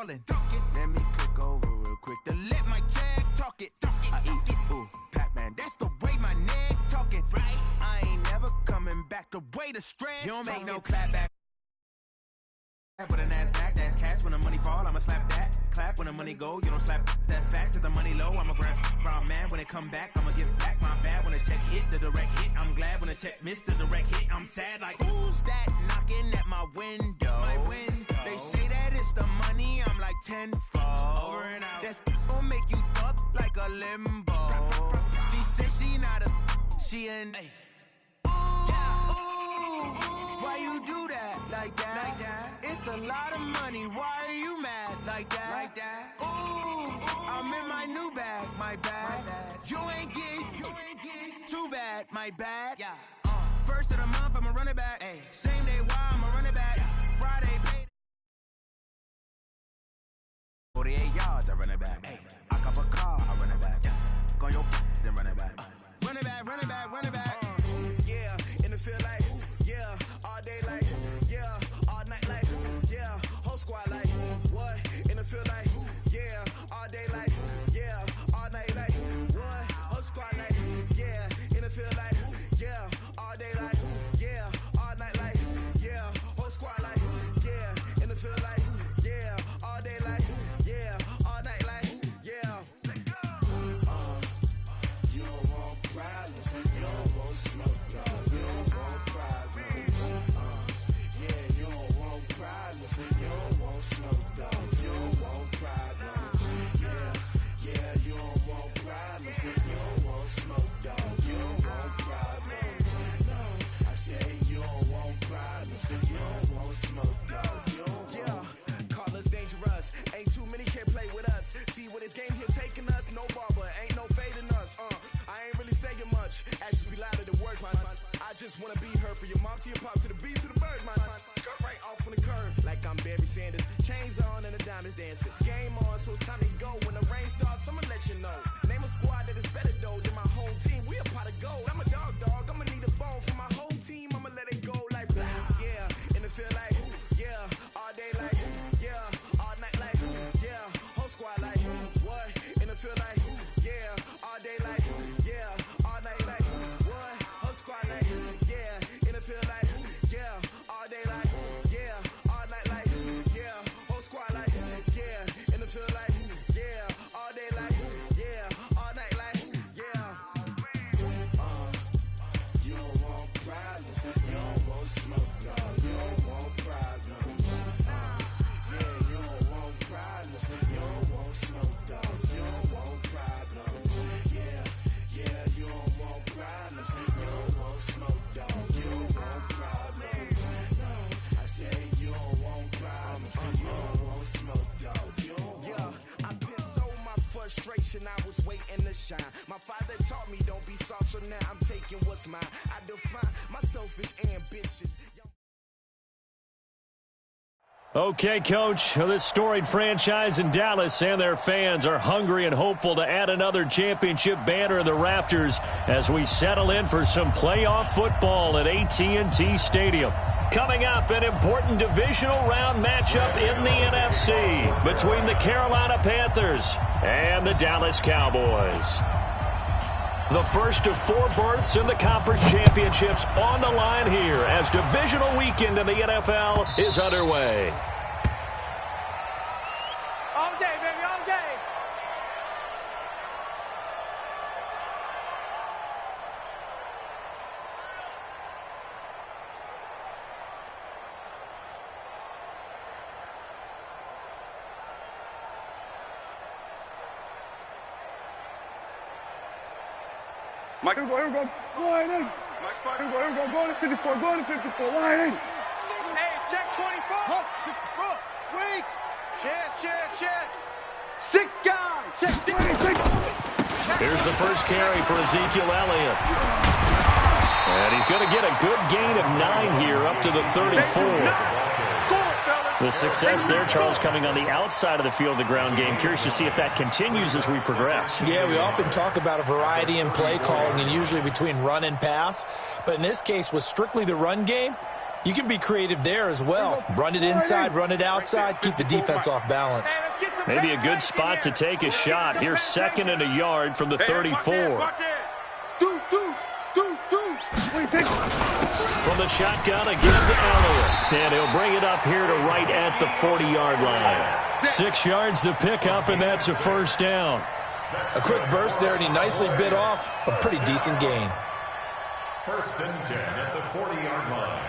ballin'. Let me click over real quick to let my jag talk it. I eat, ooh, Pac-Man, that's the way my neck talking. Right? I ain't never coming back the way the stress. You don't make no clap back. With a NASDAQ, that's cash. When the money fall, I'ma slap that. Clap when the money go, you don't slap. That's facts. If the money low, I'ma grab brown man. When it come back, I'ma give back my bad. When the check hit, the direct hit. I'm glad when the check missed the direct hit. I'm sad like, who's that knocking at my window? They say that it's the money, I'm like tenfold. Over and out. That's gon' make you up like a limbo. She said she not a, she an why you do that like that? It's a lot of money. Why are you mad like that? Ooh, I'm in my new bag, my bad. You ain't get too bad, my bad. Yeah. First of the month, I'ma run it back. Ay. Same day, why I'ma run it back. Friday, pay. 48 yards, I run it back. Ay. I cop a car, I run it back. Go your then run it back. Run it back, run it back, run it back. Yeah, and it feel like. Yeah, all day like, yeah, all night like, yeah, whole squad like, what, and it feel like, yeah, all day like, yeah, all night like, what, whole squad like, yeah, and it feel like, yeah, all day like, yeah, all night like, yeah, whole squad like, yeah, and it feel like, yeah, all day like, yeah, all night like, yeah. You don't want problems, you don't want smoke, you don't want problems. Yeah, you don't want problems, you don't want smoke, dog. You don't want problems. Yeah, you don't want problems, you don't want smoke, dog. You don't want problems. No, I say you don't want problems, you don't want smoke, dog. You don't want. Call us dangerous. Ain't too many can play with us. See what this game here taking us. No barber, ain't no fading us. I ain't really saying much. Actions be louder than words, man. I just wanna be heard for your mom to your pop to the beat to the birds, man. Cut right off on the curb like I'm Barry Sanders. Chains on and the diamonds dancing. Game on, so it's time to go. When the rain starts, I'ma let you know. Name a squad that is better though than my home team. We a pot of gold. I'm a dog. I'ma need a bone for my whole team. I'ma let it go like blah. Yeah, and it feel like yeah, all day like yeah, all night like yeah, whole squad like what? And it feel like yeah, all day like yeah, all night like what? Whole squad like yeah, and it feel like yeah, all day like yeah, all night like yeah, whole squad like yeah, and it feel like yeah, all day like yeah, all night like yeah. You don't want problems, you don't want smoke, dog. You don't want problems. Yeah, you don't want problems, you don't want smoke, dog. You don't want problems. Yeah, you don't want problems, you don't want smoke, dog. You don't want problems. No, I say you don't want problems, you don't want smoke, dog. You don't want. Yeah, I been so my frustration, I was waiting to shine. My father taught me don't be soft, so now I'm taking what's mine. I define myself as ambitious. Okay, Coach, this storied franchise in Dallas and their fans are hungry and hopeful to add another championship banner in the rafters as we settle in for some playoff football at AT&T Stadium. Coming up, an important divisional round matchup in the NFC between the Carolina Panthers and the Dallas Cowboys. The first of 4 berths in the conference championships on the line here as divisional weekend in the NFL is underway. All day, baby, all day. Mike, here we go, line in. Mike, here we go, go to 54, line in. Hey, check 24. Hunt, 64. Weak. Chance. 6 guys. Check 26. Here's the first carry for Ezekiel Elliott. And he's going to get a good gain of 9 here up to the 34. The success there, Charles, coming on the outside of the field of the ground game. Curious to see if that continues as we progress. Yeah, we often talk about a variety in play calling and usually between run and pass. But in this case, with strictly the run game, You can be creative there as well. Run it inside, run it outside, keep the defense off balance. Maybe a good spot to take a shot. Here's 2nd and a yard from the 34. From the shotgun, again to Elliott. And he'll bring it up here to right at the 40-yard line. 6 yards the pickup, and that's a first down. A quick burst there, and he nicely bit off a pretty decent gain. 1st and 10 at the 40-yard line.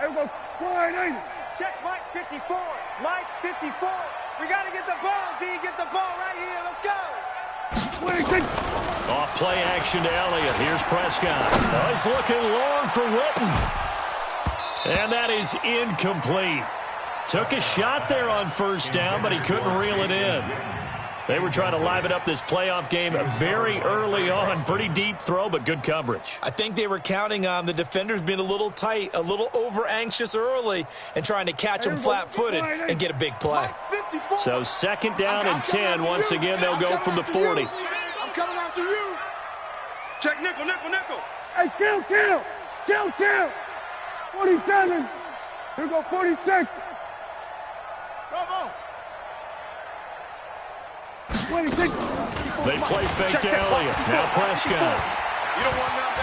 Everyone, slide in. Check Mike 54. Mike 54. We got to get the ball, D. Get the ball right here. Let's go. 26. Off play action to Elliott. Here's Prescott. Oh, he's looking long for Witten. And that is incomplete. Took a shot there on first down, but he couldn't reel it in. They were trying to liven up this playoff game very early on. Pretty deep throw, but good coverage. I think they were counting on the defenders being a little tight, a little over-anxious early, and trying to catch them flat-footed and get a big play. So 2nd down and 10. Once again, they'll go from the 40. I'm coming after you. Check nickel, nickel, nickel. Hey, kill. 47. Here go 46. Come on. 26. They play fake to Elliott. Now Prescott.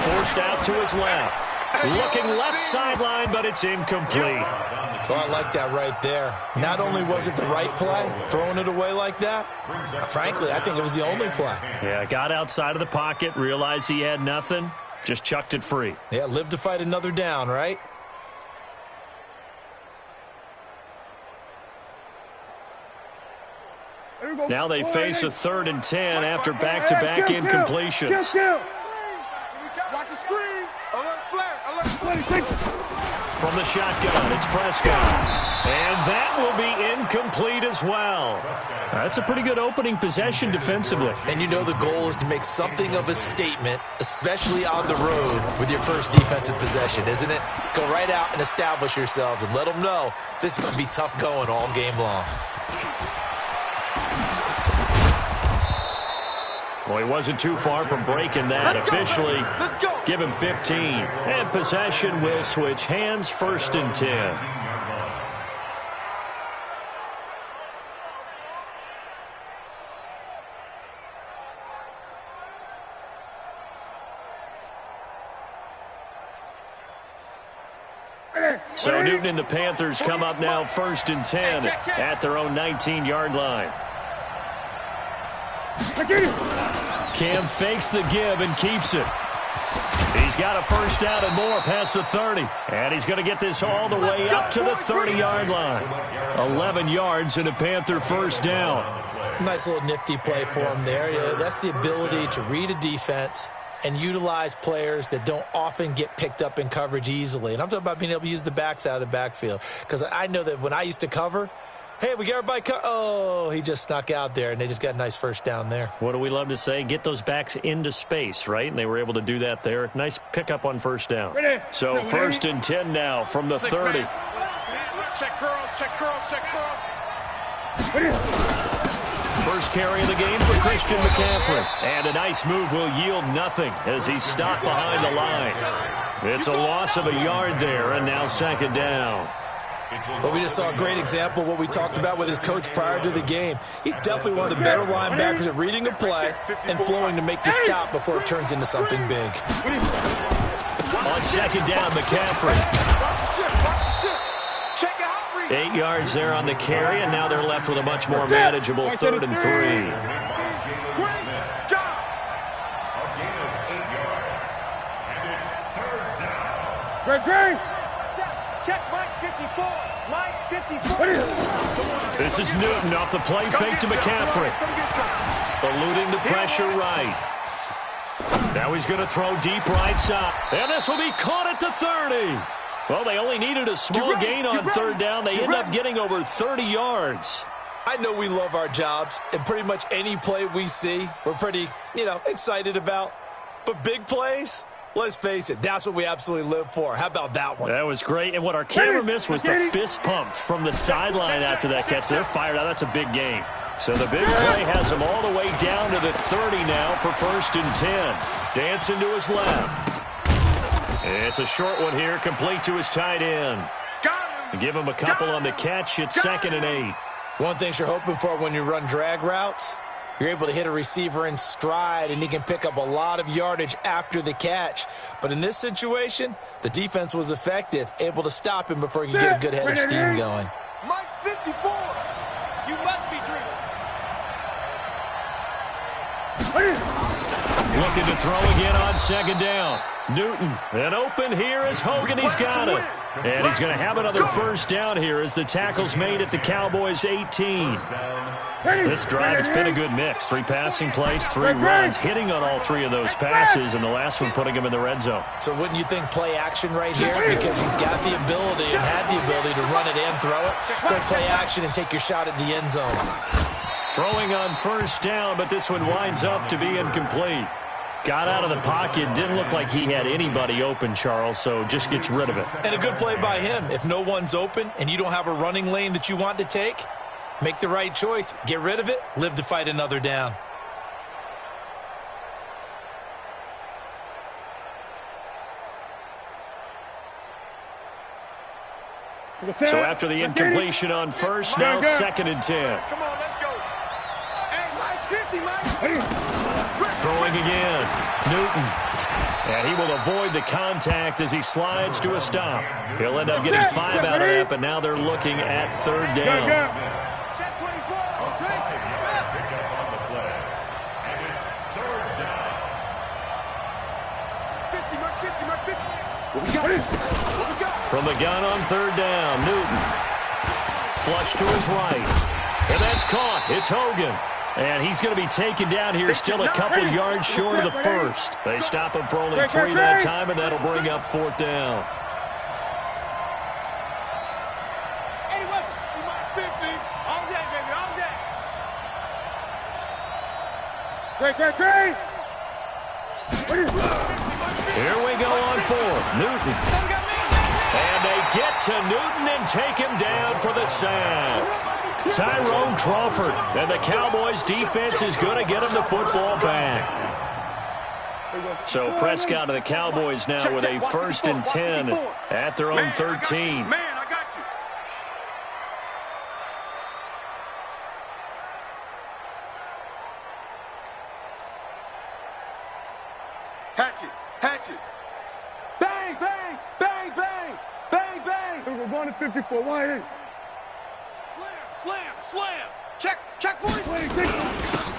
Forced out to his left. Looking left sideline, but it's incomplete. So I like that right there. Not only was it the right play, throwing it away like that, frankly, I think it was the only play. Yeah, got outside of the pocket, realized he had nothing, just chucked it free. Yeah, live to fight another down, right? Now they face a 3rd and 10 after back-to-back incompletions. Watch the screen. Alert flare. Alert. 26. From the shotgun, it's Prescott. And that will be incomplete as well. That's a pretty good opening possession defensively. And you know the goal is to make something of a statement, especially on the road with your first defensive possession, isn't it? Go right out and establish yourselves and let them know this is going to be tough going all game long. Well, he wasn't too far from breaking that. Officially, give him 15. And possession will switch hands, 1st and 10. So Newton and the Panthers come up now 1st and 10 at their own 19-yard line. Cam fakes the give and keeps it. He's got a first down and more past the 30. And he's going to get this all the way up to the 30-yard line. 11 yards and a Panther first down. Nice little nifty play for him there. Yeah, that's the ability to read a defense and utilize players that don't often get picked up in coverage easily. And I'm talking about being able to use the backs out of the backfield. Because I know that when I used to cover, hey, we got everybody oh, he just snuck out there, and they just got a nice first down there. What do we love to say? Get those backs into space, right? And they were able to do that there. Nice pickup on first down. So 1st and 10 now from the 30. Check curls, check curls, check curls. First carry of the game for Christian McCaffrey. And a nice move will yield nothing as he's stopped behind the line. It's a loss of a yard there, and now 2nd down. Well, we just saw a great example of what we talked about with his coach prior to the game. He's definitely one of the better linebackers at reading a play and flowing to make the stop before it turns into something big. On 2nd down, McCaffrey. 8 yards there on the carry, and now they're left with a much more manageable 3rd and 3. Great job. A gain of 8 yards. And it's 3rd down. Great. Check Mike 54. Mike 54. This is Newton off the play fake to McCaffrey. Eluding the pressure right. Now he's going to throw deep right side. And this will be caught at the 30. Well, they only needed a small gain on 3rd down. They end up getting over 30 yards. I know we love our jobs, and pretty much any play we see, we're pretty, excited about. But big plays, let's face it, that's what we absolutely live for. How about that one? That was great. And what our camera missed was the fist pump from the sideline after that catch. They're fired out. That's a big gain. So the big play has him all the way down to the 30 now for 1st and 10. Dancing to his left. It's a short one here, complete to his tight end. Give him a couple on the catch. It's 2nd and 8. One thing you're hoping for when you run drag routes, you're able to hit a receiver in stride, and he can pick up a lot of yardage after the catch. But in this situation, the defense was effective, able to stop him before he could get a good head of steam going. Mike 54. You must be dreaming. Looking to throw again on 2nd down. Newton, and open here is Hogan. He's got it. And he's going to have another 1st down here as the tackle's made at the Cowboys' 18. This drive, it's been a good mix. 3 passing plays, 3 runs, hitting on all 3 of those passes, and the last one putting him in the red zone. So wouldn't you think play action right here? Because you've got the ability and had the ability to run it and throw it. Go play action and take your shot at the end zone. Throwing on 1st down, but this one winds up to be incomplete. Got out of the pocket. Didn't look like he had anybody open, Charles, so just gets rid of it. And a good play by him. If no one's open and you don't have a running lane that you want to take, make the right choice. Get rid of it. Live to fight another down. So after the incompletion on 1st, now 2nd and 10. Come on, let's go. Hey, Mike's 50, Mike. Throwing again. Newton. And he will avoid the contact as he slides to a stop. He'll end up getting 5 out of that, but now they're looking at 3rd down. Check 24. Take it. Pick up on the play. And it's 3rd down. 50, Mike 50, Mike 50. What we got? What we got? From the gun on 3rd down, Newton. Flush to his right. And that's caught. It's Hogan. And he's going to be taken down here, still a couple yards short of the 1st. They stop him for only 3 that time, and that'll bring up 4th down. Hey, what? You Mike 50. All day, baby, all day. Great. Here we go on 4th. Newton. And they get to Newton and take him down for the sack. Tyrone Crawford, and the Cowboys defense is going to get him the football back. So Prescott and the Cowboys now with a 1st and 10 at their own 13. Man, I got you. Hatchet. Bang, bang, bang, bang, bang, bang. We're going to 54. Wide in. Slam. Check 40.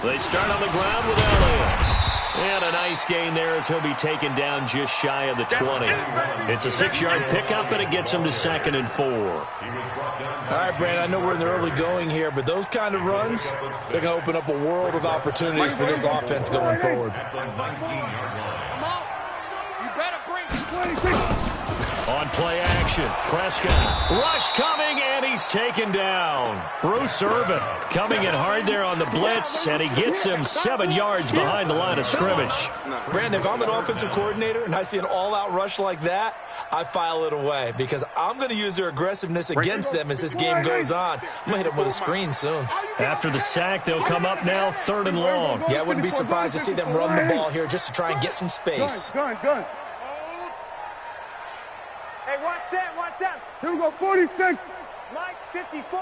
They start on the ground with Elliott. And a nice gain there as he'll be taken down just shy of the 20. It's a 6-yard pickup, and it gets him to 2nd and 4. All right, Brandon, I know we're in the early going here, but those kind of runs, they're going to open up a world of opportunities for this offense going forward. Come on. You better bring. On play action, Prescott. Rush coming, and he's taken down. Bruce Irvin coming in hard there on the blitz, and he gets him 7 yards behind the line of scrimmage. Brandon, if I'm an offensive coordinator and I see an all-out rush like that, I file it away because I'm going to use their aggressiveness against them as this game goes on. I'm going to hit them with a screen soon. After the sack, they'll come up now 3rd and long. Yeah, I wouldn't be surprised to see them run the ball here just to try and get some space. Gun. Hey, 1-7. Here we go, 46. Mike 54.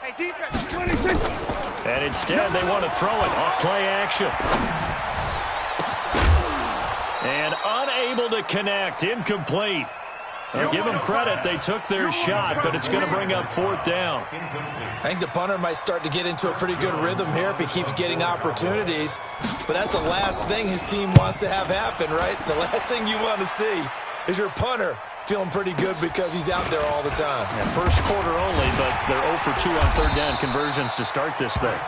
Hey, defense. 26. And instead, they want to throw it off play action. And unable to connect, incomplete. I'll give them credit. They took their shot, but it's going to bring up 4th down. I think the punter might start to get into a pretty good rhythm here if he keeps getting opportunities. But that's the last thing his team wants to have happen, right? The last thing you want to see is your punter feeling pretty good because he's out there all the time. Yeah, first quarter only, but they're 0 for 2 on 3rd down conversions to start this thing.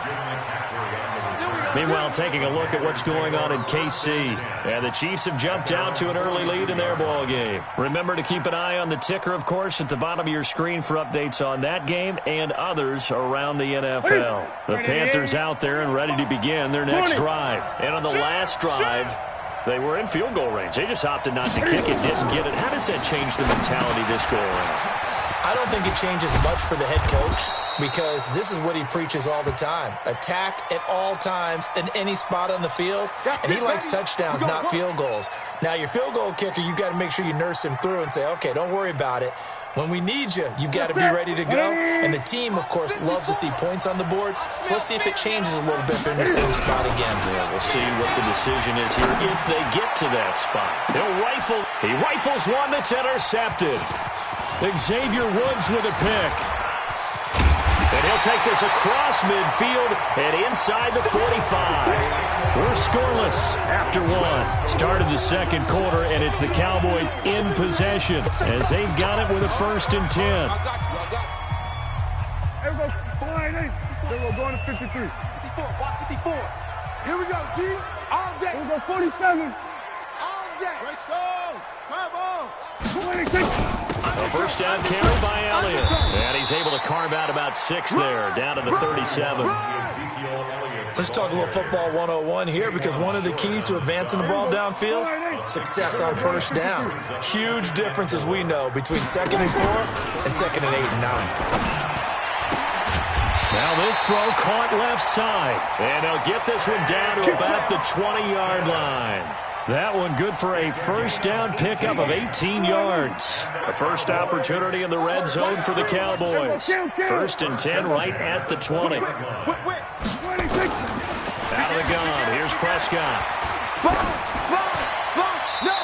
Meanwhile, taking a look at what's going on in KC. And the Chiefs have jumped out to an early lead in their ball game. Remember to keep an eye on the ticker, of course, at the bottom of your screen for updates on that game and others around the NFL. The Panthers out there and ready to begin their next drive. And on the last drive, they were in field goal range. They just opted not to kick it, didn't get it. How does that change the mentality this go around? I don't think it changes much for the head coach because this is what he preaches all the time. Attack at all times in any spot on the field, and he likes touchdowns, not field goals. Now, your field goal kicker, you've got to make sure you nurse him through and say, okay, don't worry about it. When we need you, you've got to be ready to go. And the team, of course, loves to see points on the board. So let's see if it changes a little bit in the same spot again. Yeah, we'll see what the decision is here if they get to that spot. He'll rifle. He rifles one that's intercepted. Xavier Woods with a pick. And he'll take this across midfield and inside the 45. We're scoreless after one. Started the second quarter, and it's the Cowboys in possession as they've got it with a 1st and 10. Here we go. Then we're going to 53. 54, watch 54. Here we go, D. All day. Here we go, 47. All day. Great song. Come on. 26. A first down carry by Elliott. And he's able to carve out about 6 there, down to the 37. Let's talk a little football 101 here because one of the keys to advancing the ball downfield, success on first down. Huge difference, as we know, between 2nd and 4 and 2nd and 8 and 9. Now this throw caught left side. And he'll get this one down to about the 20-yard line. That one good for a first down pickup of 18 yards. A first opportunity in the red zone for the Cowboys. 1st and 10 right at the 20. Out of the gun. Here's Prescott.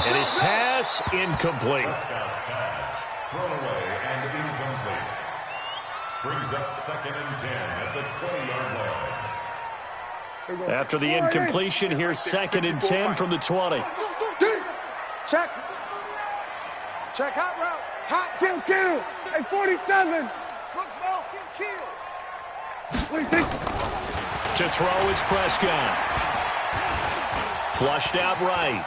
And his pass incomplete. Prescott's pass thrown away and incomplete. Brings up 2nd and 10 at the 20-yard line. After the incompletion, here's 2nd and 10 from the 20. Check. Check hot route. Hot. Kill. Hey, 47. Smoke, kill. 26. To throw is Prescott. Flushed out right.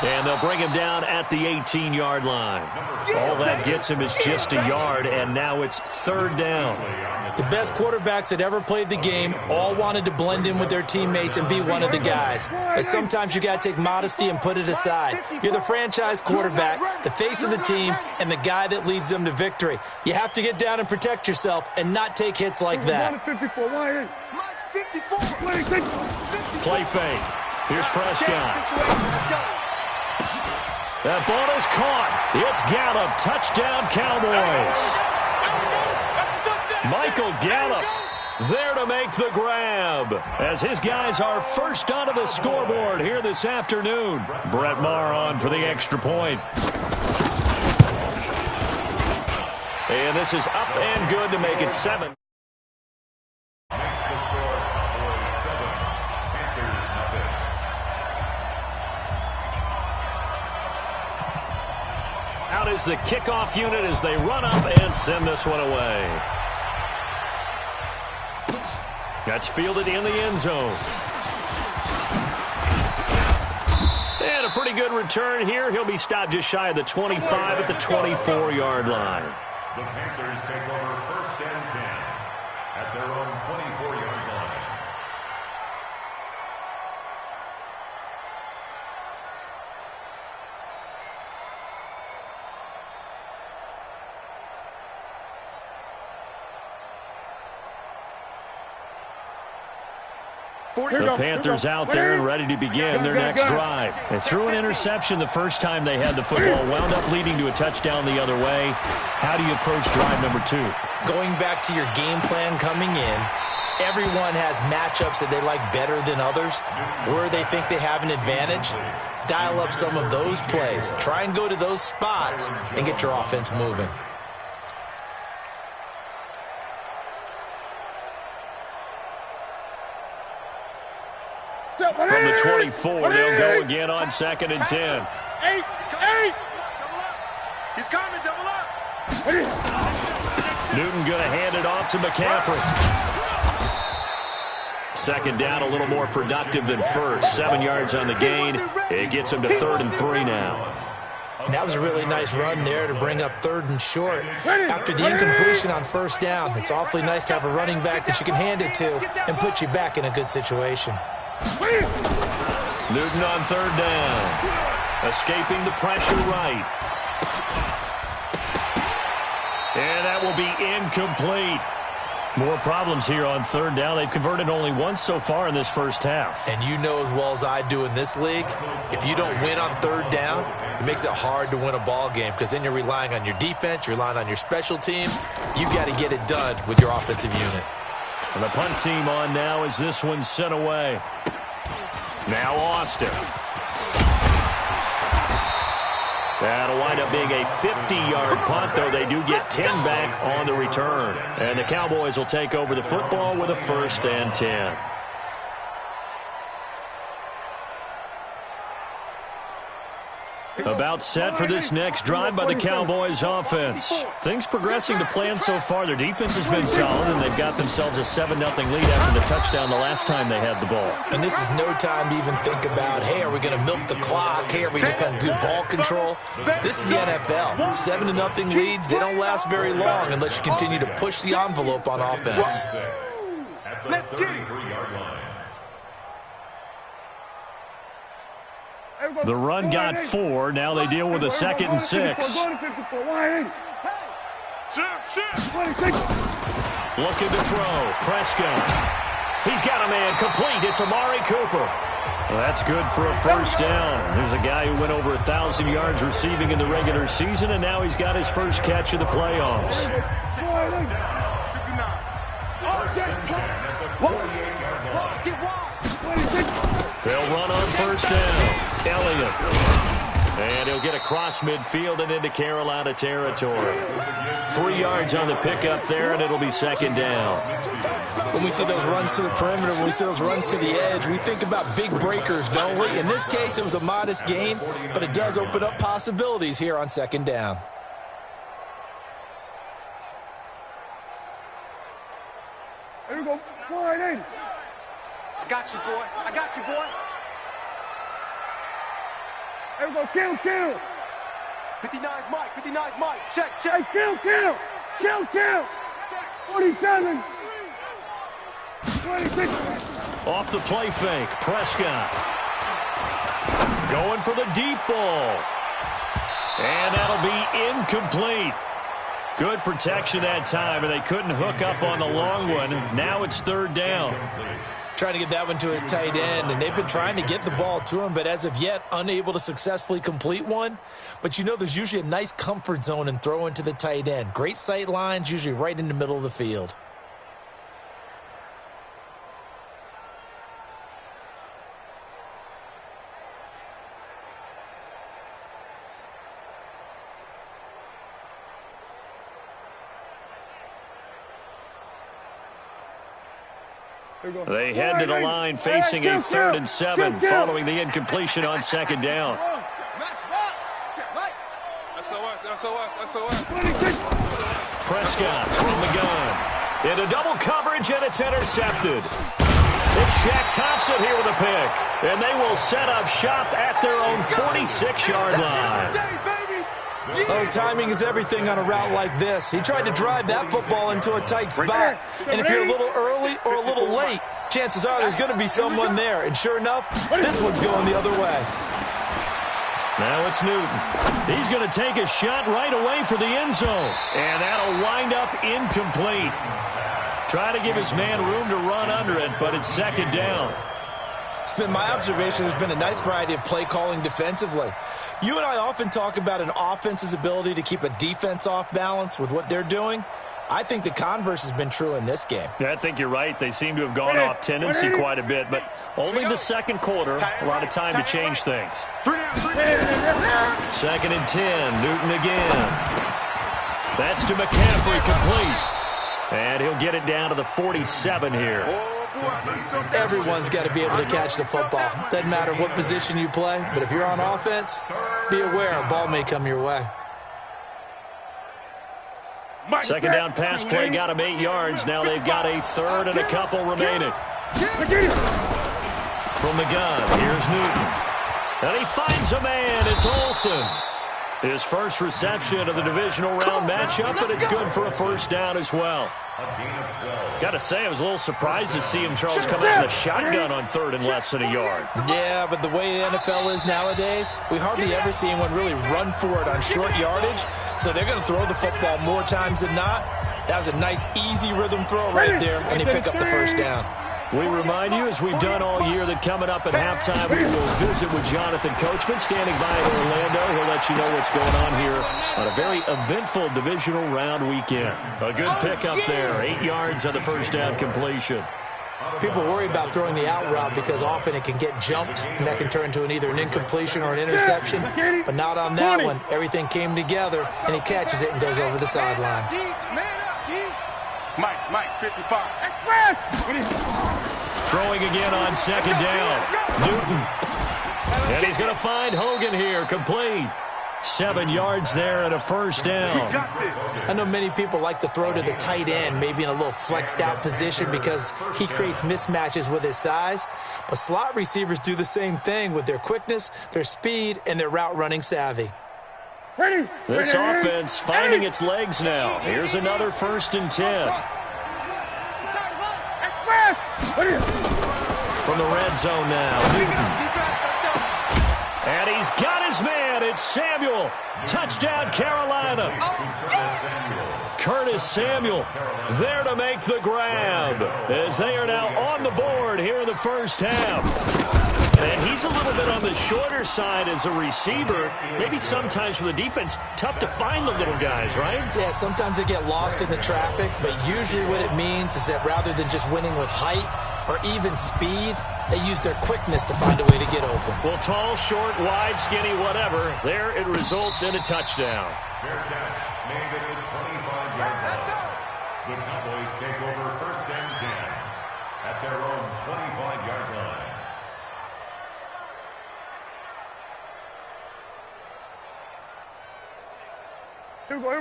And they'll bring him down at the 18-yard line. All that gets him is just a yard, and now it's 3rd down. The best quarterbacks that ever played the game all wanted to blend in with their teammates and be one of the guys. But sometimes you got to take modesty and put it aside. You're the franchise quarterback, the face of the team, and the guy that leads them to victory. You have to get down and protect yourself and not take hits like that. 54. Why? 54. 26. Play fake. Here's Prescott. That ball is caught. It's Gallup. Touchdown, Cowboys. Michael Gallup there to make the grab as his guys are first onto the scoreboard here this afternoon. Brett Maher on for the extra point. And this is up and good to make it 7. Makes the score 47. Panthers nothing. Out is the kickoff unit as they run up and send this one away. That's fielded in the end zone. And a pretty good return here. He'll be stopped just shy of the 25 at the 24-yard line. The Panthers take over 1st and 10 at their own 24-yard line. The Panthers out there and ready to begin their next drive. They threw an interception the first time they had the football, wound up leading to a touchdown the other way. How do you approach drive number 2? Going back to your game plan coming in, everyone has matchups that they like better than others, where they think they have an advantage. Dial up some of those plays. Try and go to those spots and get your offense moving. From the 24, they'll go again on 2nd and 10. 8. He's coming, double up. Newton going to hand it off to McCaffrey. 2nd down, a little more productive than first. 7 yards on the gain. It gets him to 3rd and 3 now. And that was a really nice run there to bring up 3rd and short. After the incompletion on 1st down, it's awfully nice to have a running back that you can hand it to and put you back in a good situation. Newton on 3rd down. Escaping the pressure right. incomplete. More problems here on third down. They've converted only once so far in this first half. And you know as well as I do in this league, if you don't win on third down, it makes it hard to win a ball game because then you're relying on your defense, you're relying on your special teams. You've got to get it done with your offensive unit. And the punt team on now as this one's sent away. Now Austin. That'll wind up being a 50-yard punt, though they do get 10 back on the return. And the Cowboys will take over the football with a 1st and 10. About set for this next drive by the Cowboys offense. Things progressing to plan so far. Their defense has been solid, and they've got themselves a 7-0 lead after the touchdown the last time they had the ball. And this is no time to even think about, hey, are we going to milk the clock? Hey, are we just going to do ball control? This is the NFL. 7-0 leads, they don't last very long unless you continue to push the envelope on offense. Let's get it. The run got 4. Now they deal with a 2nd and 6. Looking to throw. Prescott. He's got a man complete. It's Amari Cooper. Well, that's good for a 1st down. There's a guy who went over 1,000 yards receiving in the regular season, and now he's got his first catch of the playoffs. They'll run on 1st down. Elliott. And he'll get across midfield and into Carolina territory. 3 yards on the pickup there, and it'll be 2nd down. When we see those runs to the perimeter, when we see those runs to the edge, we think about big breakers, don't we? In this case, it was a modest gain, but it does open up possibilities here on 2nd down. There we go. Slide in. I got you, boy. I got you, boy. There we go. Kill. 59's Mike. 59's Mike. Check. Hey, kill. 47. 26. Off the play fake. Prescott. Going for the deep ball. And that'll be incomplete. Good protection that time, and they couldn't hook up on the long one. Now it's 3rd down. Trying to get that one to his tight end, and they've been trying to get the ball to him, but as of yet, unable to successfully complete one. But you know there's usually a nice comfort zone in throwing to the tight end. Great sight lines, usually right in the middle of the field. They head to the line facing a 3rd and 7 following the incompletion on 2nd down. Prescott from the gun. Into double coverage, and it's intercepted. It's Shaq Thompson here with a pick. And they will set up shop at their own 46-yard line. Oh, timing is everything on a route like this. He tried to drive that football into a tight spot. And if you're a little early or a little late, chances are there's going to be someone there. And sure enough, this one's going the other way. Now it's Newton. He's going to take a shot right away for the end zone. And that'll wind up incomplete. Try to give his man room to run under it, but it's 2nd down. It's been my observation there's been a nice variety of play calling defensively. You and I often talk about an offense's ability to keep a defense off balance with what they're doing. I think the converse has been true in this game. Yeah, I think you're right. They seem to have gone off tendency quite a bit, but only the 2nd quarter, a lot of time to change things. 2nd and 10, Newton again. That's to McCaffrey, complete. And he'll get it down to the 47 here. Everyone's got to be able to catch the football. Doesn't matter what position you play, but if you're on offense, be aware a ball may come your way. 2nd down pass play got him 8 yards. Now they've got a 3rd and a couple remaining. From the gun, here's Newton. And he finds a man. It's Olsen. His first reception of the divisional round matchup, and it's good for a 1st down as well. Got to say, I was a little surprised to see him, Charles, come out in a shotgun on 3rd and less than a yard. Yeah, but the way the NFL is nowadays, we hardly ever see anyone really run for it on short yardage. So they're going to throw the football more times than not. That was a nice, easy rhythm throw right there, and they pick up the first down. We remind you, as we've done all year, that coming up at halftime, we will visit with Jonathan Coachman, standing by in Orlando. He'll let you know what's going on here on a very eventful divisional round weekend. A good pickup there, 8 yards on the first down completion. People worry about throwing the out route because often it can get jumped, and that can turn into either an incompletion or an interception. But not on that one. Everything came together, and he catches it and goes over the sideline. Mike, 55. Throwing again on second down. Newton. And he's going to find Hogan here, complete. 7 yards there and a first down. I know many people like to throw to the tight end, maybe in a little flexed out position because he creates mismatches with his size. But slot receivers do the same thing with their quickness, their speed, and their route running savvy. This offense finding its legs now. Here's another 1st and 10. From the red zone now. Newton. And he's got his man. It's Samuel. Touchdown, Carolina. Curtis Samuel there to make the grab as they are now on the board here in the first half. And he's a little bit on the shorter side as a receiver. Maybe sometimes for the defense, tough to find the little guys, right? Yeah, sometimes they get lost in the traffic, but usually what it means is that rather than just winning with height or even speed, they use their quickness to find a way to get open. Well, tall, short, wide, skinny, whatever. There it results in a touchdown. Fair catch made at the 25-yard line. The Cowboys take over 1st and 10 at their own 25-yard line.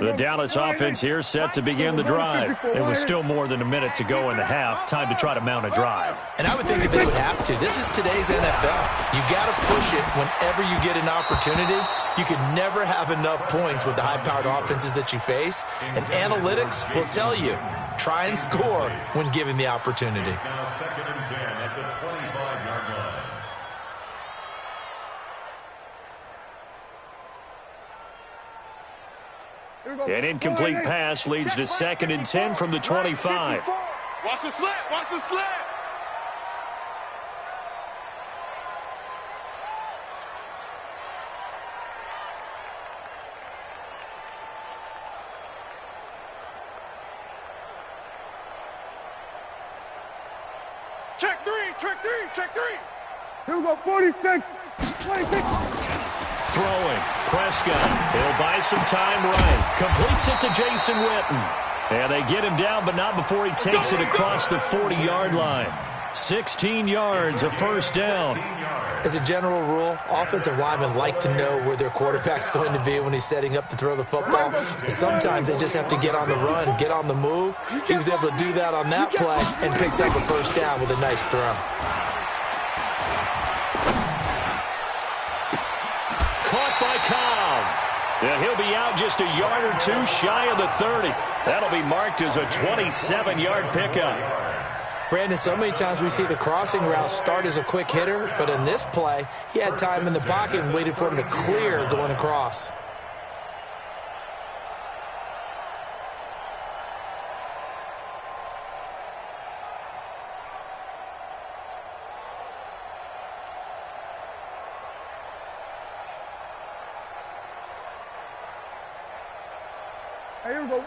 The Dallas offense here set to begin the drive. It was still more than a minute to go in the half. Time to try to mount a drive. And I would think that they would have to. This is today's NFL. You got to push it whenever you get an opportunity. You can never have enough points with the high-powered offenses that you face. And analytics will tell you, try and score when given the opportunity. Now 2nd and 10 at the 25-yard line. An incomplete pass leads to 2nd and 10 from the 25. Watch the slant. Watch the slant. Check three. Here we go, 46. Throwing. Prescott. He'll buy some time right. Completes it to Jason Witten. And they get him down, but not before he takes it across the 40-yard line. 16 yards, a first down. As a general rule, offensive linemen like to know where their quarterback's going to be when he's setting up to throw the football. But sometimes they just have to get on the run, get on the move. He was able to do that on that play and picks up a first down with a nice throw. Caught by Cobb. And he'll be out just a yard or two shy of the 30. That'll be marked as a 27-yard pickup. Brandon, so many times we see the crossing route start as a quick hitter, but in this play, he had time in the pocket and waited for him to clear going across.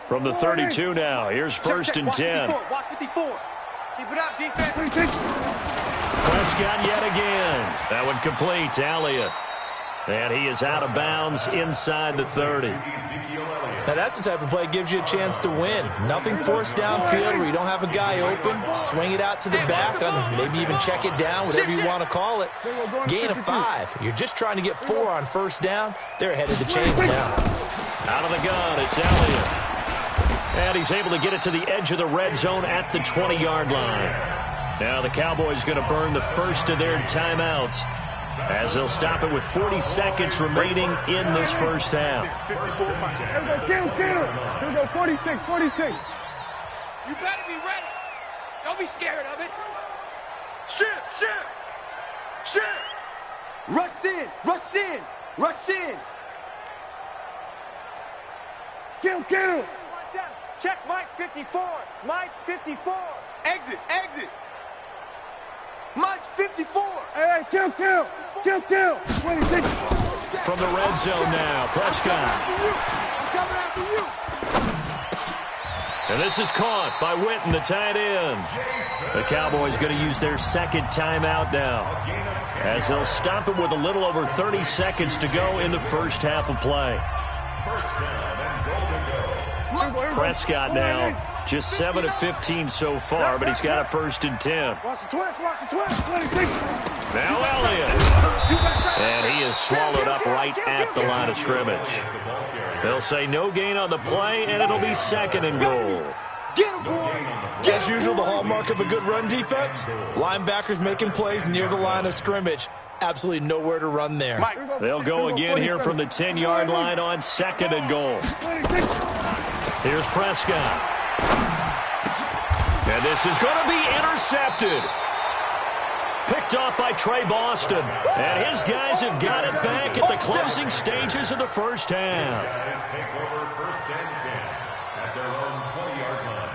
From the 32 now, here's 1st and 10. Watch 54. Keep it up, defense. Prescott yet again. That one complete to Elliott. And he is out of bounds inside the 30. Now that's the type of play that gives you a chance to win. Nothing forced downfield where you don't have a guy open. Swing it out to the back, maybe even check it down, whatever you want to call it. Gain of 5. You're just trying to get 4 on first down. They're ahead of the chains now. Out of the gun, it's Elliott. And he's able to get it to the edge of the red zone at the 20-yard line. Now the Cowboys going to burn the first of their timeouts as they'll stop it with 40 seconds remaining in this first half. Here we go, 46. You better be ready. Don't be scared of it. Shit. Rush in. Kill. Check Mike 54. Mike 54. Exit, exit. Mike 54. Hey, kill. 26. From the red zone now, Prescott. I'm coming after you. And this is caught by Witten, the tight end. The Cowboys going to use their second timeout now, as they'll stop it with a little over 30 seconds to go in the first half of play. Prescott now just 7 of 15 so far, but he's got a 1st and 10. Watch the twist. 26. Now Elliott. And he is swallowed up right at the line of scrimmage. They'll say no gain on the play, and it'll be 2nd and goal. Get him, boy. As usual, the hallmark of a good run defense, linebackers making plays near the line of scrimmage. Absolutely nowhere to run there. They'll go again here from the 10-yard line on 2nd and goal. Here's Prescott. And this is going to be intercepted. Picked off by Trey Boston. And his guys have got it back at the closing stages of the first half. Take over 1st and 10 at their own 20-yard line.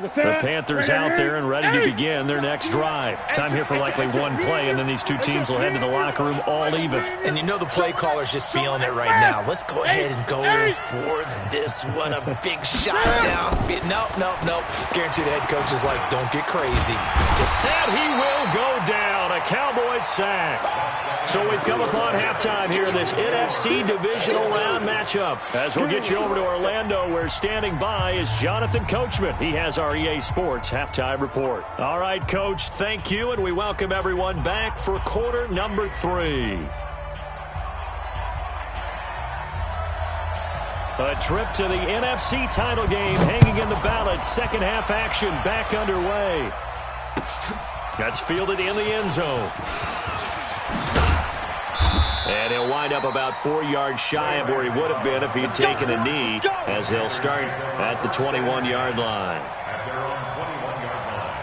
The Panthers out there and ready to begin their next drive. Time here for likely one play, and then these two teams will head to the locker room all even. And you know the play caller's just feeling it right now. Let's go ahead and go for this one. A big shot down. Nope. Guaranteed the head coach is like, don't get crazy. And he will go down. A Cowboys sack. So we've come upon halftime here in this NFC divisional round matchup. As we'll get you over to Orlando, where standing by is Jonathan Coachman. He has our EA Sports halftime report. All right, Coach, thank you, and we welcome everyone back for quarter number 3. A trip to the NFC title game hanging in the balance. Second half action back underway. That's fielded in the end zone. And he'll wind up about 4 yards shy of where he would have been if he'd taken a knee, as they'll start at the 21-yard line. At their own 21-yard line.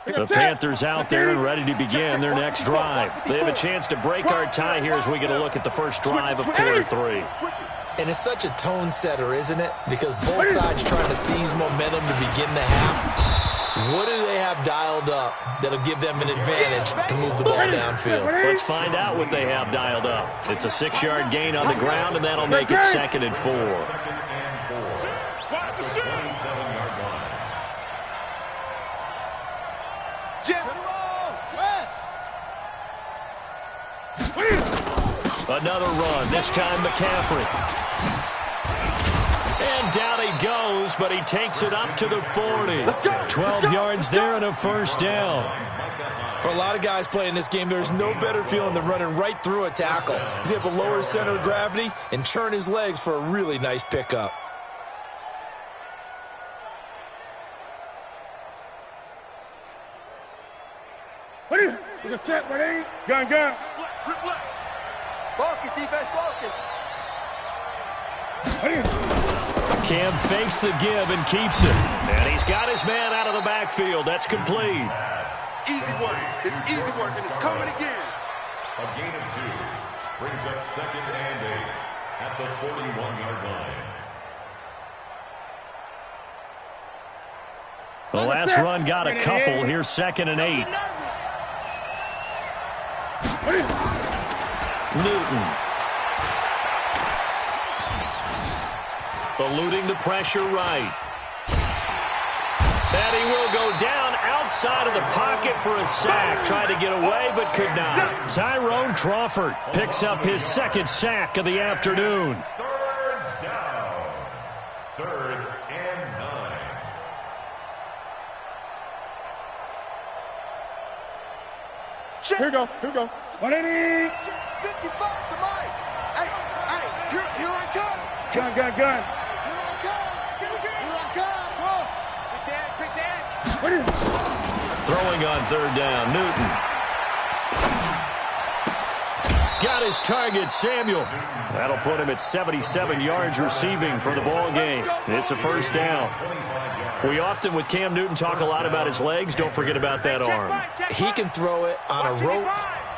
The Panthers out there and ready to begin their next drive. They have a chance to break our tie here as we get a look at the first drive of quarter 3. And it's such a tone setter, isn't it? Because both sides trying to seize momentum to begin the half. What do they have dialed up that'll give them an advantage to move the ball downfield? Let's find out what they have dialed up. It's a 6-yard gain on the ground, and that'll make it 2nd and 4. 2nd and 4 at the 27-yard line. Another run, this time McCaffrey. And down he goes, but he takes it up to the 40. 12 yards there and a 1st down. For a lot of guys playing this game, there's no better feeling than running right through a tackle. He's able to lower his center of gravity and churn his legs for a really nice pickup. What is it? Look at set, what ain't? Gun. Focus, defense, focus. What is it? Cam fakes the give and keeps it. And he's got his man out of the backfield. That's complete. Easy work. It's easy work, and it's coming again. A gain of 2 brings up 2nd and 8 at the 41-yard line. The last run got a couple. Here's 2nd and 8. Newton. Eluding the pressure right. And he will go down outside of the pocket for a sack. Tried to get away, but could not. Tyrone Crawford picks up his 2nd sack of the afternoon. 3rd down. 3rd and 9. Here we go. 180. 55 to Mike. Hey, here I come. Gun. Here I come. Here I come. Whoa. Big Dan, Throwing on third down, Newton. Got his target, Samuel. That'll put him at 77 yards receiving for the ball game. It's a first down. We often, with Cam Newton, talk a lot about his legs. Don't forget about that arm. He can throw it on a rope.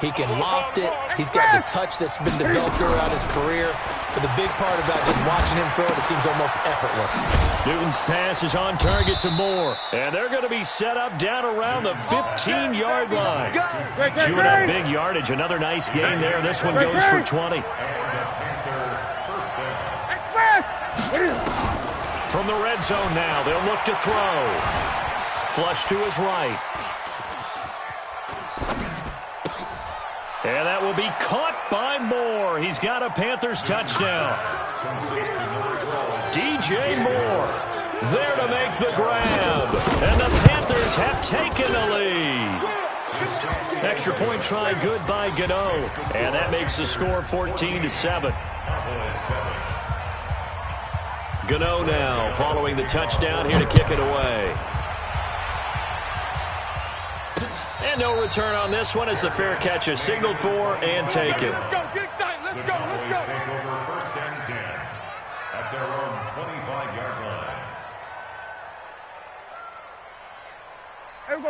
He can loft it. He's got the touch that's been developed throughout his career. But the big part about just watching him throw it seems almost effortless. Newton's pass is on target to Moore. And they're going to be set up down around the 15-yard line. Chewing up big yardage. Another nice gain there. This one goes for 20. From the red zone now, they'll look to throw. Flush to his right. And that will be caught by Moore. He's got a Panthers touchdown. DJ Moore there to make the grab. And the Panthers have taken the lead. Extra point try good by Gano. And that makes the score 14-7. Gano now following the touchdown here to kick it away. And no return on this one as the fair catch is signaled for and taken. Let's go, get excited, let's go, let's go. Take over first and 10 at their own 25-yard line.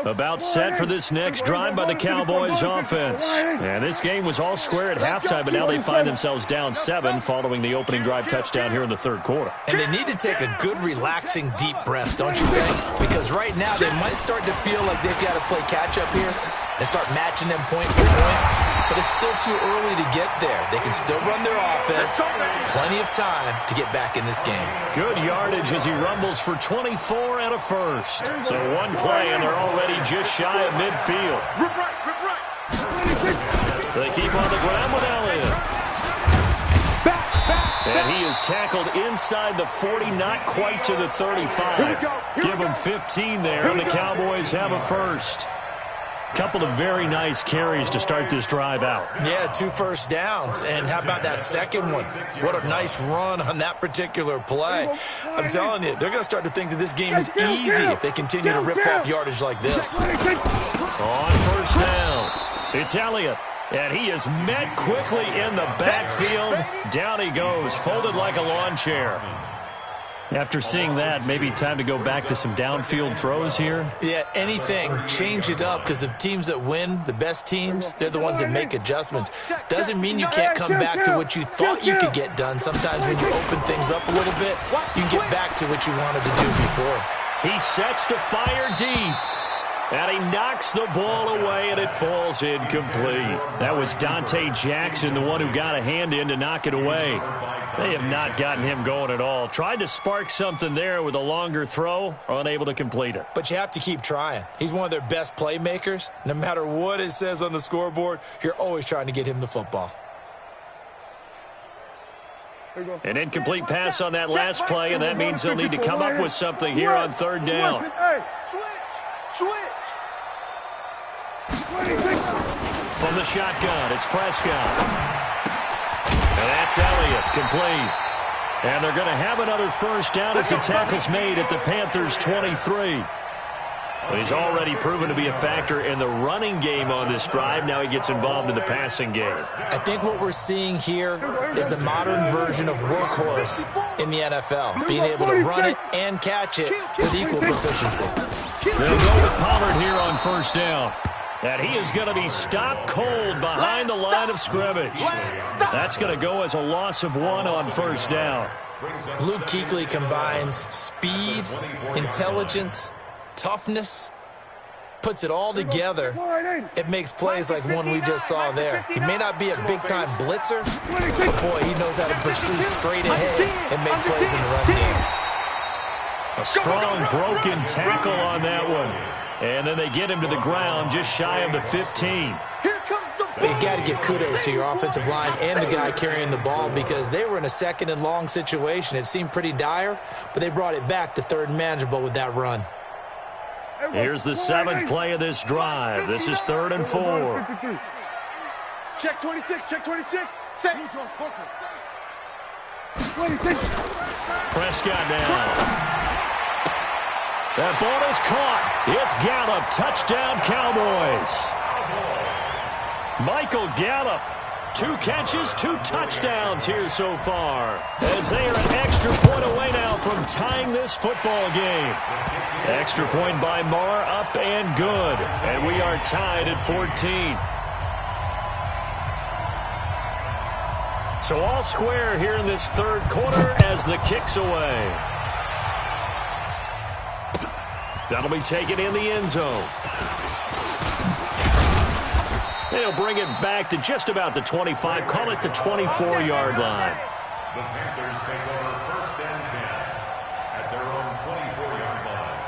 About set for this next drive by the Cowboys offense. And this game was all square at halftime, but now they find themselves down 7 following the opening drive touchdown here in the third quarter. And they need to take a good, relaxing, deep breath, don't you think? Because right now they might start to feel like they've got to play catch-up here and start matching them point for point. But it's still too early to get there. They can still run their offense. Plenty of time to get back in this game. Good yardage as he rumbles for 24 and a first. So one play, and they're already just shy of midfield. Rip right, rip right. They keep on the ground with Elliott. And he is tackled inside the 40, not quite to the 35. Give him 15 there, and the Cowboys have a first. Couple of very nice carries to start this drive out. Yeah, 2 first downs. And how about that second one? What a nice run on that particular play. I'm telling you, they're going to start to think that this game is easy if they continue to rip off yardage like this. On first down, it's Elliott. And he is met quickly in the backfield. Down he goes, folded like a lawn chair. After seeing that, maybe time to go back to some downfield throws here? Yeah, anything. Change it up, because the teams that win, the best teams, they're the ones that make adjustments. Doesn't mean you can't come back to what you thought you could get done. Sometimes when you open things up a little bit, you can get back to what you wanted to do before. He sets to fire deep. And he knocks the ball away, and it falls incomplete. That was Dante Jackson, the one who got a hand in to knock it away. They have not gotten him going at all. Tried to spark something there with a longer throw, unable to complete it. But you have to keep trying. He's one of their best playmakers. No matter what it says on the scoreboard, you're always trying to get him the football. An incomplete pass on that last play, and that means they'll need to come up with something here on third down. Switch. From the shotgun, it's Prescott. And that's Elliott, complete. And they're going to have another first down as the tackle's made at the Panthers' 23. Well, he's already proven to be a factor in the running game on this drive. Now he gets involved in the passing game. I think what we're seeing here is the modern version of workhorse in the NFL, being able to run it and catch it with equal proficiency. They'll go with Pollard here on first down. And he is going to be stopped cold behind the line of scrimmage. That's going to go as a loss of 1 on first down. Luke Kuechly combines speed, intelligence, toughness, puts it all together. It makes plays like one we just saw there. He may not be a big-time blitzer, but boy, he knows how to pursue straight ahead and make plays in the run game. A strong broken tackle on that one. And then they get him to the ground just shy of the 15. But you got to give kudos to your offensive line and the guy carrying the ball, because they were in a second and long situation. It seemed pretty dire, but they brought it back to third and manageable with that run. Here's the 7th play of this drive. This is 3rd and 4. Check 26, check 26. Set. Prescott down. That ball is caught. It's Gallup. Touchdown, Cowboys. Michael Gallup. 2 catches, 2 touchdowns here so far. As they are an extra point away now from tying this football game. Extra point by Marr, up and good. And we are tied at 14. So all square here in this third quarter as the kick's away. That'll be taken in the end zone. They'll bring it back to just about the 25, call it the 24-yard line. The Panthers take over 1st and 10 at their own 24-yard line.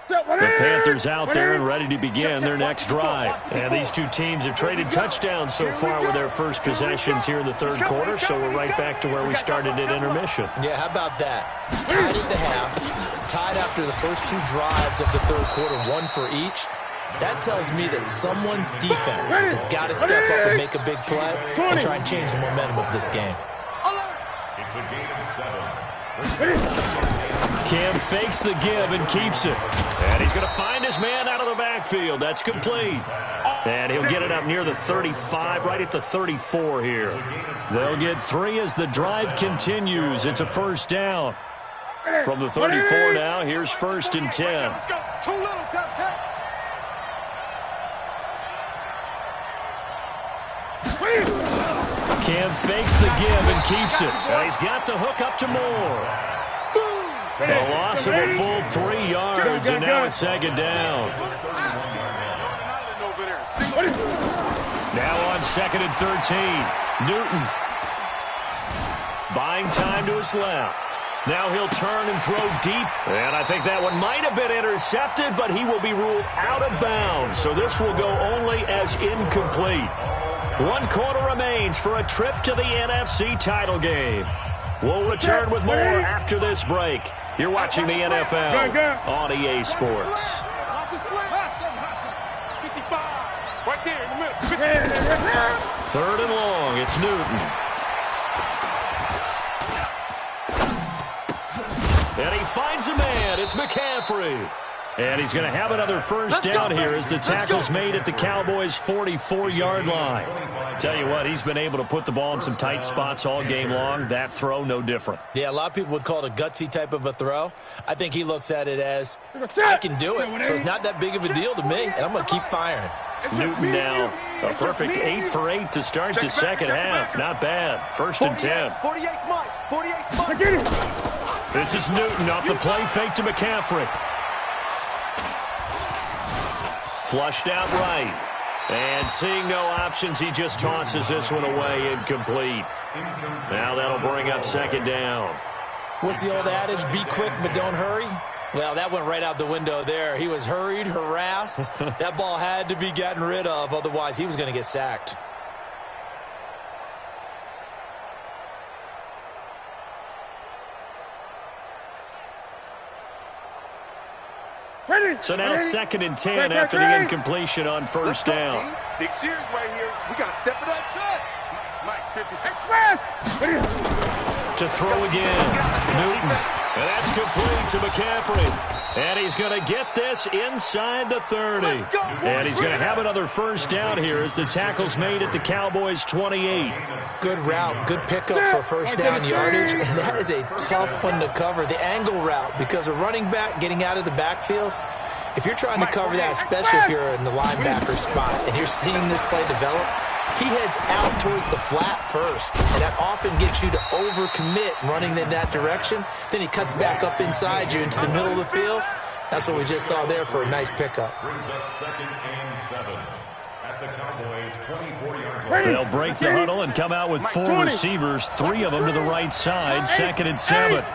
The Panthers out there and ready to begin their next drive. And these two teams have traded touchdowns so far with their first possessions here in the third quarter, so we're right back to where we started at intermission. Yeah, how about that? Tied at the half, tied after the first 2 drives of the third quarter, 1 for each. That tells me that someone's defense has got to step up and make a big play and try and change the momentum of this game. It's a gain of 7. Cam fakes the give and keeps it. And he's going to find his man out of the backfield. That's complete. And he'll get it up near the 35, right at the 34 here. They'll get 3 as the drive continues. It's a first down. From the 34 now, here's 1st and 10. Let's go. Too little, Captain. Cam fakes the give and keeps it. And he's got the hook up to Moore. A loss of a full 3 yards, and now it's 2nd down. Now on 2nd and 13. Newton. Buying time to his left. Now he'll turn and throw deep. And I think that one might have been intercepted, but he will be ruled out of bounds. So this will go only as incomplete. 1 quarter remains for a trip to the NFC title game. We'll return with more after this break. You're watching the NFL on EA Sports. 3rd and long. It's Newton. And he finds a man. It's McCaffrey. And he's going to have another first down here as the tackle's made at the Cowboys' 44-yard line. Tell you what, he's been able to put the ball in some tight spots all game long. That throw, no different. Yeah, a lot of people would call it a gutsy type of a throw. I think he looks at it as, I can do it, so it's not that big of a deal to me, and I'm going to keep firing. Newton now, a perfect 8 for 8 to start the second half. Not bad. 1st and 10. 48th Mike. 48th Mike. This is Newton off the play fake to McCaffrey. Flushed out right. And seeing no options, he just tosses this one away, incomplete. Now that'll bring up 2nd down. What's the old adage? Be quick, but don't hurry. Well, that went right out the window there. He was hurried, harassed. That ball had to be gotten rid of, otherwise he was going to get sacked. So now 2nd and 10 after the incompletion on first down. Big series right here. We got to step it up. Mike, 50. To throw again. Newton. And that's complete to McCaffrey. And he's going to get this inside the 30. And he's going to have another first down here as the tackle's made at the Cowboys' 28. Good route, good pickup for first down yardage. And that is a tough one to cover, the angle route, because a running back getting out of the backfield, if you're trying to cover that, especially if you're in the linebacker spot and you're seeing this play develop, he heads out towards the flat first, and that often gets you to overcommit running in that direction. Then he cuts back up inside you into the middle of the field. That's what we just saw there for a nice pickup. Brings up 2nd and 7 at the Cowboys' 24-yard line. They'll break the huddle and come out with 4 receivers, 3 of them to the right side, 2nd and 7.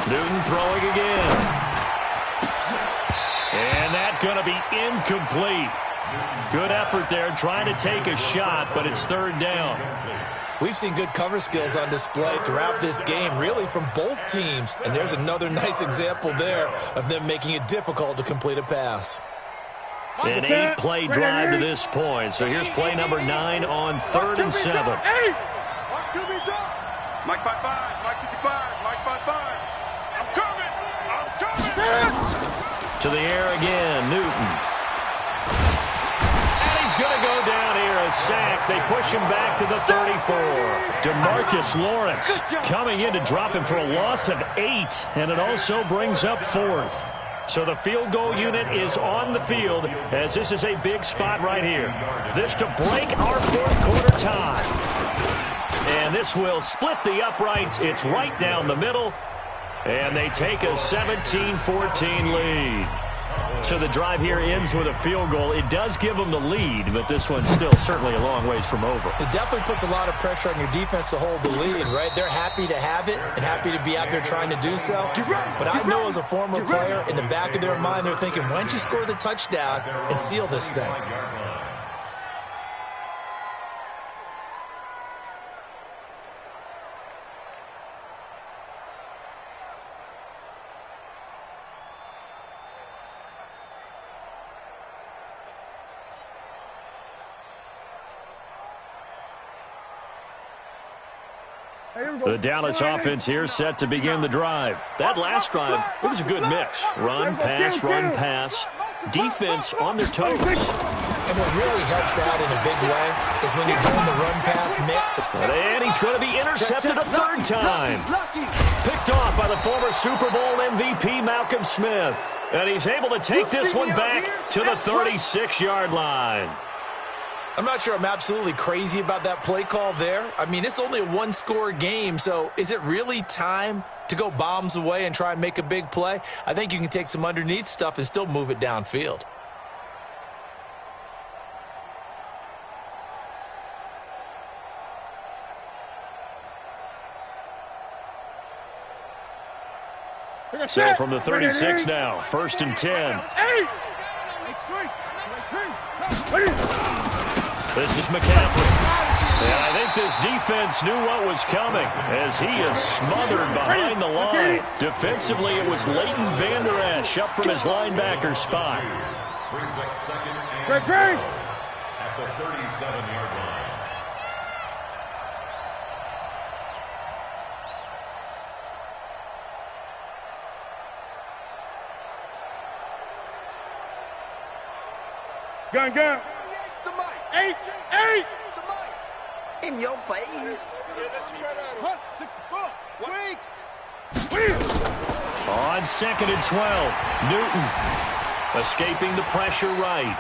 Newton throwing again. And that's going to be incomplete. Good effort there trying to take a shot, but it's 3rd down. We've seen good cover skills on display throughout this game, really from both teams. And there's another nice example there of them making it difficult to complete a pass. An 8-play drive to this point. So here's play number 9 on 3rd and 7. Mike 5-5, Mike 55, Mike 5-5. I'm coming. To the air again, Newton. And he's going to go down here, a sack. They push him back to the 34. DeMarcus Lawrence coming in to drop him for a loss of 8, and it also brings up 4th. So the field goal unit is on the field as this is a big spot right here. This to break our 4th quarter tie. And this will split the uprights. It's right down the middle. And they take a 17-14 lead. So the drive here ends with a field goal. It does give them the lead, but this one's still certainly a long ways from over. It definitely puts a lot of pressure on your defense to hold the lead, right? They're happy to have it and happy to be out there trying to do so. But I know as a former player, in the back of their mind, they're thinking, why don't you score the touchdown and seal this thing? The Dallas offense here set to begin the drive. That last drive, it was a good mix. Run, pass. Defense on their toes. And what really helps out in a big way is when you're doing the run-pass mix. And he's going to be intercepted a 3rd time. Picked off by the former Super Bowl MVP Malcolm Smith. And he's able to take this one back to the 36-yard line. I'm not sure I'm absolutely crazy about that play call there. I mean, it's only a 1-score game, so is it really time to go bombs away and try and make a big play? I think you can take some underneath stuff and still move it downfield. So from the 36 now, 1st and 10. This is McCaffrey. And I think this defense knew what was coming as he is smothered behind the line. Defensively, it was Leighton Vander Esch up from his linebacker spot. Brings up 2nd and 12 at the 37-yard line. Gun. 8. In your face. On 2nd and 12, Newton escaping the pressure right.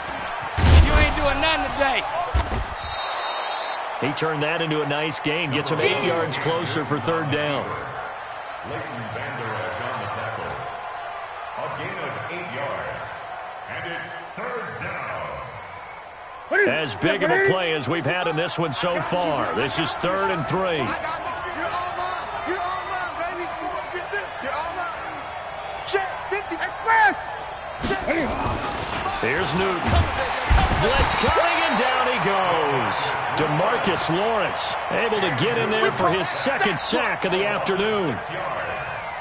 You ain't doing nothing today. He turned that into a nice gain, gets him 8 yards closer for 3rd down. Leighton Vander Esch on the tackle. A gain of 8 yards. And it's 3rd down. As big of a play as we've had in this one so far. This is 3rd and 3. You're all mine. You're all mine, baby. Get this. You're all mine. Check 50. Here's Newton. Blitz coming, and down he goes. DeMarcus Lawrence able to get in there for his 2nd sack of the afternoon.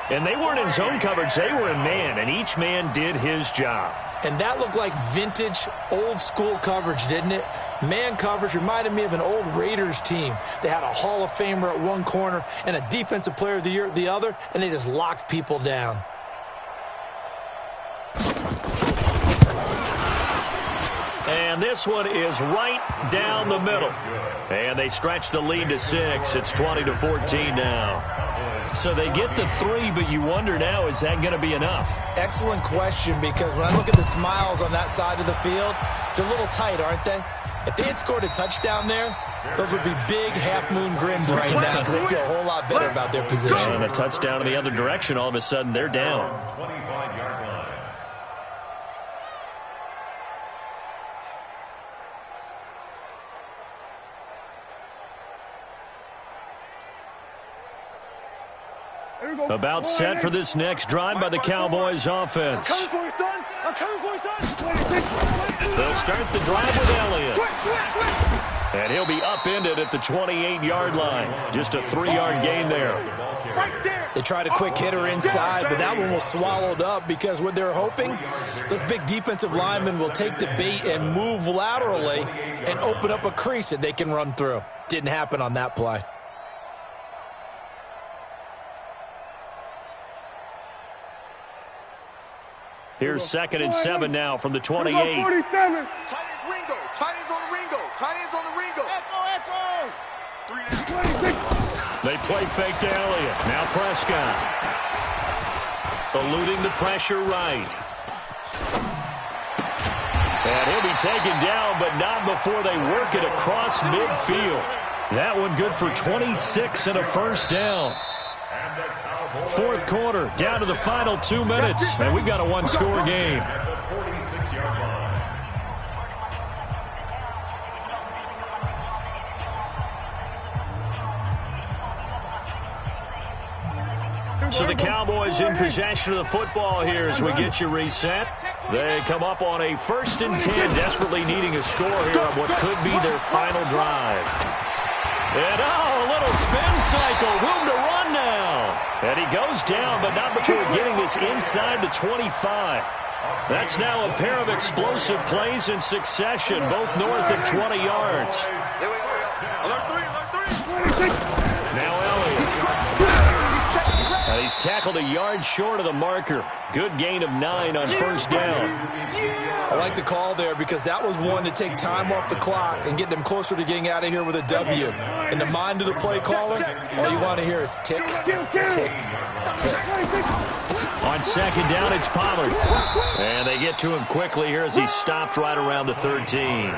And they weren't in zone coverage. They were in man, and each man did his job. And that looked like vintage, old-school coverage, didn't it? Man coverage reminded me of an old Raiders team. They had a Hall of Famer at one corner and a Defensive Player of the Year at the other, and they just locked people down. And this one is right down the middle. And they stretch the lead to 6. It's 20-14 now. So they get the 3, but you wonder now, is that going to be enough? Excellent question, because when I look at the smiles on that side of the field, they're a little tight, aren't they? If they had scored a touchdown there, those would be big half-moon grins right now because they feel a whole lot better about their position. And a touchdown in the other direction, all of a sudden they're down. 25-yard line. About set for this next drive by the Cowboys offense. I'm coming for you, son. I'm coming for you, son. They'll start the drive with Elliott. Switch. And he'll be upended at the 28-yard line. Just a 3-yard gain there. They tried a quick hitter inside, but that one was swallowed up because what they're hoping, those big defensive linemen will take the bait and move laterally and open up a crease that they can run through. Didn't happen on that play. Here's 2nd and 7 now from the 28. 47. Tight ends Ringo. Tight ends on the Ringo. Tight ends on the Ringo. Echo. 26. They play fake to Elliott. Now Prescott. Eluding the pressure right. And he'll be taken down, but not before they work it across midfield. That one good for 26 and a first down. Fourth quarter, down to the final 2 minutes, and we've got a one-score game. So the Cowboys in possession of the football here as we get you reset. They come up on a 1st and 10, desperately needing a score here on what could be their final drive. And a little spin cycle, room to run now. And he goes down, but not before getting this inside the 25. That's now a pair of explosive plays in succession, both north of 20 yards. Here we are. Alert 3. Now Elliott. And he's tackled a yard short of the marker. Good gain of 9 on first down. I like the call there because that was one to take time off the clock and get them closer to getting out of here with a W. In the mind of the play caller, all you want to hear is tick, tick, tick. On 2nd down, it's Pollard. And they get to him quickly here as he stopped right around the 13.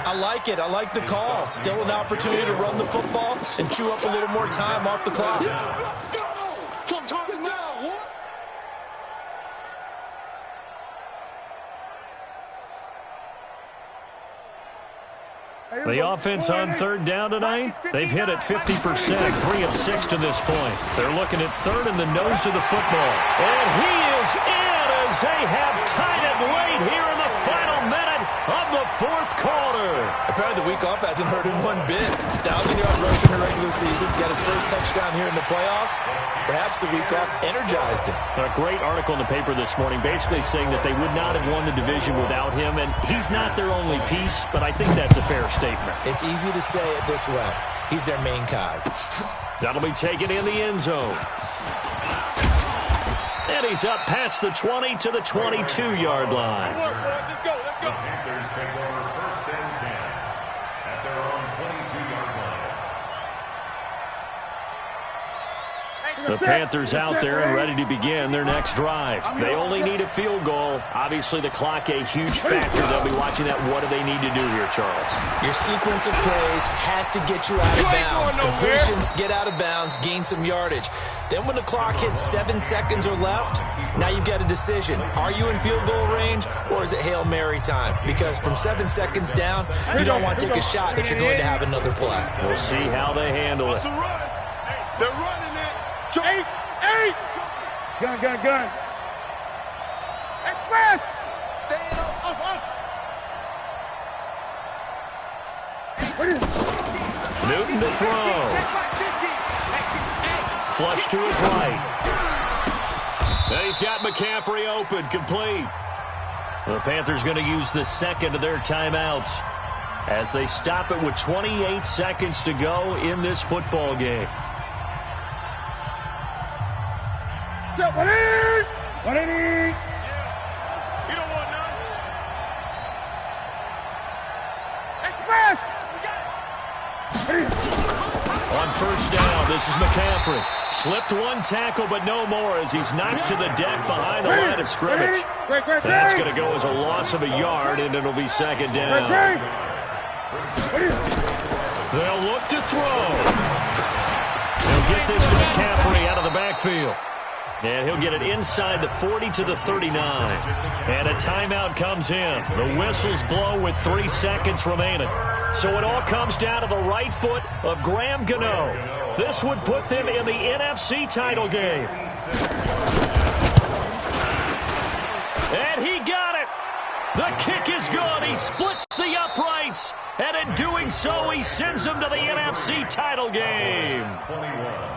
I like it. I like the call. Still an opportunity to run the football and chew up a little more time off the clock. The offense on 3rd down tonight, they've hit it 50%, 3 of 6 to this point. They're looking at 3rd in the nose of the football. And he is in as they have tied it late here in the final minute of the 4th quarter. Apparently the week off hasn't hurt him one bit. 1,000-yard rush in the regular season, got his first touchdown here in the playoffs. Perhaps the week off energized him. A great article in the paper this morning basically saying that they would not have won the division without him, and he's not their only piece, but I think that's a fair statement. It's easy to say it this way. He's their main cog. That'll be taken in the end zone. And he's up past the 20 to the 22-yard line. Let's go. The Panthers take over 1st and 10 at their own 22-yard line. The Panthers out there and ready to begin their next drive. They only need a field goal. Obviously, the clock a huge factor. They'll be watching that. What do they need to do here, Charles? Your sequence of plays has to get you out of bounds. Completions, get out of bounds, gain some yardage. Then when the clock hits 7 seconds or left, now you've got a decision. Are you in field goal range or is it Hail Mary time? Because from 7 seconds down, you don't want to take a shot that you're going to have another play. We'll see how they handle it. They're running it. 8. Gun. Express. Stay up. Newton to throw. Flush to his right. And he's got McCaffrey open, complete. The Panthers going to use the 2nd of their timeouts as they stop it with 28 seconds to go in this football game. What it is? You don't want none. Express. On first down, this is McCaffrey. Slipped one tackle, but no more as he's knocked to the deck behind the line of scrimmage. That's going to go as a loss of a yard, and it'll be 2nd down. They'll look to throw. They'll get this to McCaffrey out of the backfield. And he'll get it inside the 40 to the 39. And a timeout comes in. The whistles blow with 3 seconds remaining. So it all comes down to the right foot of Graham Gano. This would put them in the NFC title game. And he got it. The kick is good. He splits the uprights. And in doing so he sends them to the NFC title game. 21.